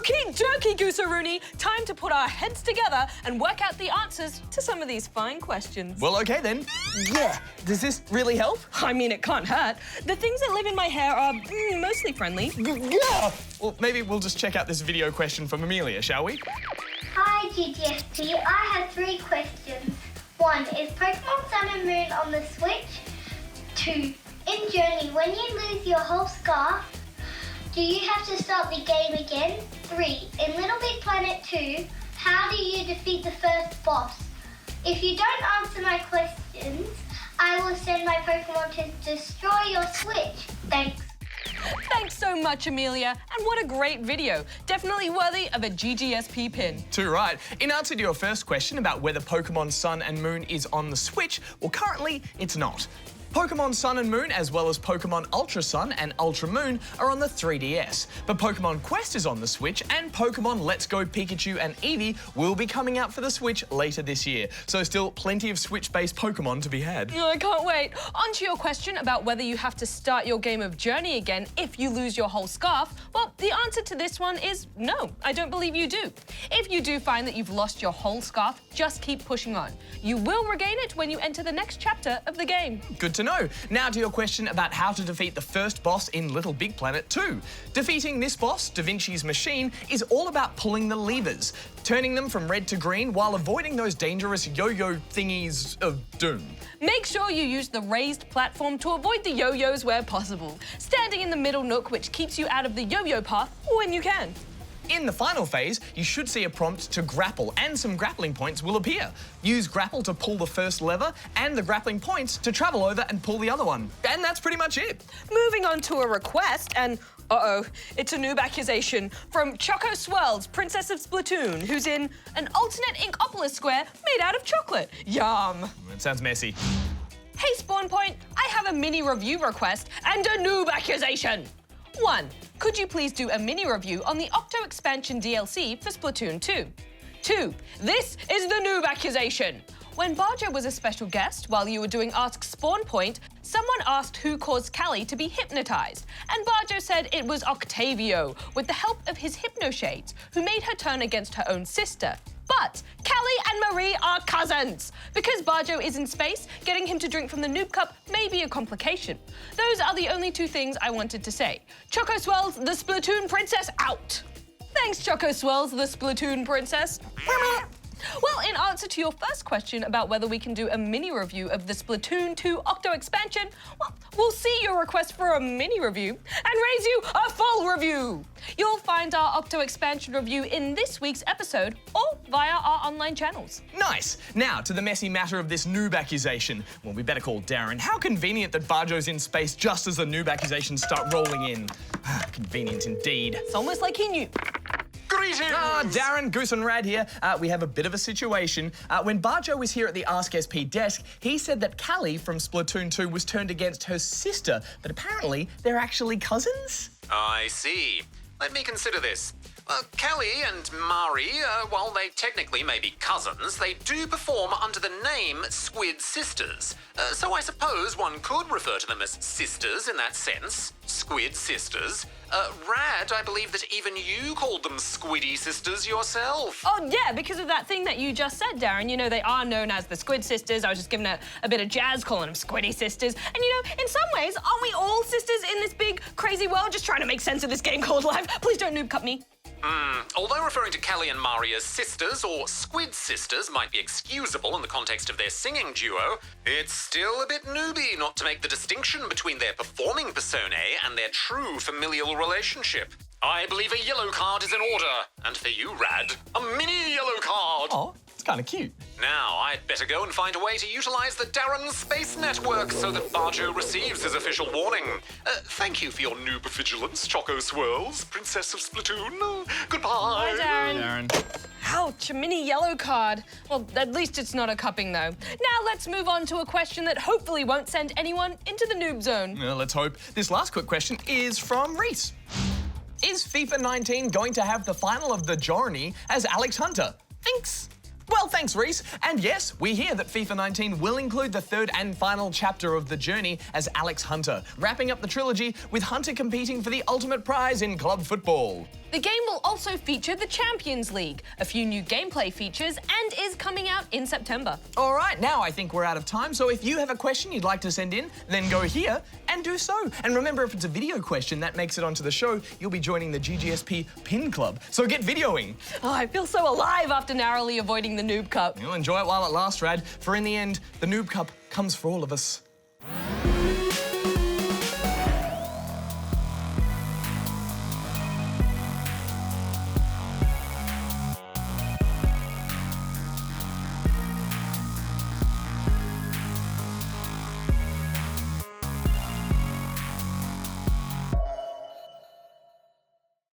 Okie dokie, Goose-a-Rooney. Time to put our heads together and work out the answers to some of these fine questions. Well, OK then. Yeah. Does this really help? I mean, it can't hurt. The things that live in my hair are mostly friendly. Yeah. Well, maybe we'll just check out this video question from Amelia, shall we? Hi, GGSP. I have 3 questions. 1. Is Pokémon Sun and Moon on the Switch? 2. In Journey, when you lose your whole scarf, do you have to start the game again? 3. In Little Big Planet 2, how do you defeat the first boss? If you don't answer my questions, I will send my Pokémon to destroy your Switch. Thanks. Thanks so much, Amelia. And what a great video. Definitely worthy of a GGSP pin. Too right. In answer to your first question about whether Pokémon Sun and Moon is on the Switch, well, currently it's not. Pokémon Sun and Moon, as well as Pokémon Ultra Sun and Ultra Moon, are on the 3DS. But Pokémon Quest is on the Switch, and Pokémon Let's Go Pikachu and Eevee will be coming out for the Switch later this year. So still plenty of Switch-based Pokémon to be had. Oh, I can't wait. On to your question about whether you have to start your game of Journey again if you lose your whole scarf. Well, the answer to this one is no, I don't believe you do. If you do find that you've lost your whole scarf, just keep pushing on. You will regain it when you enter the next chapter of the game. Good to know. Now to your question about how to defeat the first boss in Little Big Planet 2. Defeating this boss, Da Vinci's machine, is all about pulling the levers, turning them from red to green while avoiding those dangerous yo-yo thingies of doom. Make sure you use the raised platform to avoid the yo-yos where possible, standing in the middle nook which keeps you out of the yo-yo path when you can. In the final phase, you should see a prompt to grapple, and some grappling points will appear. Use grapple to pull the first lever, and the grappling points to travel over and pull the other one. And that's pretty much it. Moving on to a request, and it's a Noob accusation from Choco Swirls, Princess of Splatoon, who's in an alternate Inkopolis square made out of chocolate. Yum. That sounds messy. Hey, Spawn Point, I have a mini review request and a Noob accusation. 1. Could you please do a mini review on the Octo Expansion DLC for Splatoon 2? 2. This is the Noob accusation. When Bajo was a special guest while you were doing Ask Spawn Point, someone asked who caused Callie to be hypnotized, and Bajo said it was Octavio, with the help of his hypnoshades, who made her turn against her own sister. But Callie and Marie are cousins. Because Bajo is in space, getting him to drink from the Noob Cup may be a complication. Those are the only 2 things I wanted to say. Choco Swirls, the Splatoon Princess, out. Thanks, Choco Swirls, the Splatoon Princess. Well, in answer to your first question about whether we can do a mini review of the Splatoon 2 Octo Expansion, well, we'll see your request for a mini review and raise you a full review. You'll find our Octo Expansion review in this week's episode or via our online channels. Nice. Now to the messy matter of this Noob accusation. Well, we better call Darren. How convenient that Bajo's in space just as the Noob accusations start rolling in. Convenient indeed. It's almost like he knew. Greetings! Darren, Goose and Rad here. We have a bit of a situation. When Bajo was here at the Ask SP desk, he said that Callie from Splatoon 2 was turned against her sister, but apparently they're actually cousins? I see. Let me consider this. Callie and Mari, while they technically may be cousins, they do perform under the name Squid Sisters. So I suppose one could refer to them as sisters in that sense. Squid Sisters. Rad, I believe that even you called them Squiddy Sisters yourself. Oh, yeah, because of that thing that you just said, Darren. You know, they are known as the Squid Sisters. I was just giving a bit of jazz calling them Squiddy Sisters. And, you know, in some ways, aren't we all sisters in this big, crazy world just trying to make sense of this game called life? Please don't noob cut me. Although referring to Callie and Mari as sisters or Squid Sisters might be excusable in the context of their singing duo, it's still a bit newbie not to make the distinction between their performing personae and their true familial relationship. I believe a yellow card is in order, and for you, Rad, a mini yellow card. Oh, it's kind of cute. Now, I'd better go and find a way to utilize the Darren Space Network so that Bajo receives his official warning. Thank you for your noob vigilance, Choco Swirls, Princess of Splatoon. Goodbye. Hi, Darren. Darren. Ouch, a mini yellow card. Well, at least it's not a cupping, though. Now let's move on to a question that hopefully won't send anyone into the noob zone. Well, let's hope. This last quick question is from Reese. Is FIFA 19 going to have the final of the Journey as Alex Hunter? Thanks. Well, thanks, Reese. And yes, we hear that FIFA 19 will include the third and final chapter of the journey as Alex Hunter, wrapping up the trilogy with Hunter competing for the ultimate prize in club football. The game will also feature the Champions League, a few new gameplay features, and is coming out in September. All right, now I think we're out of time, so if you have a question you'd like to send in, then go here and do so. And remember, if it's a video question that makes it onto the show, you'll be joining the GGSP Pin Club. So get videoing. Oh, I feel so alive after narrowly avoiding the Noob Cup. You'll enjoy it while it lasts, Rad, for in the end, the Noob Cup comes for all of us.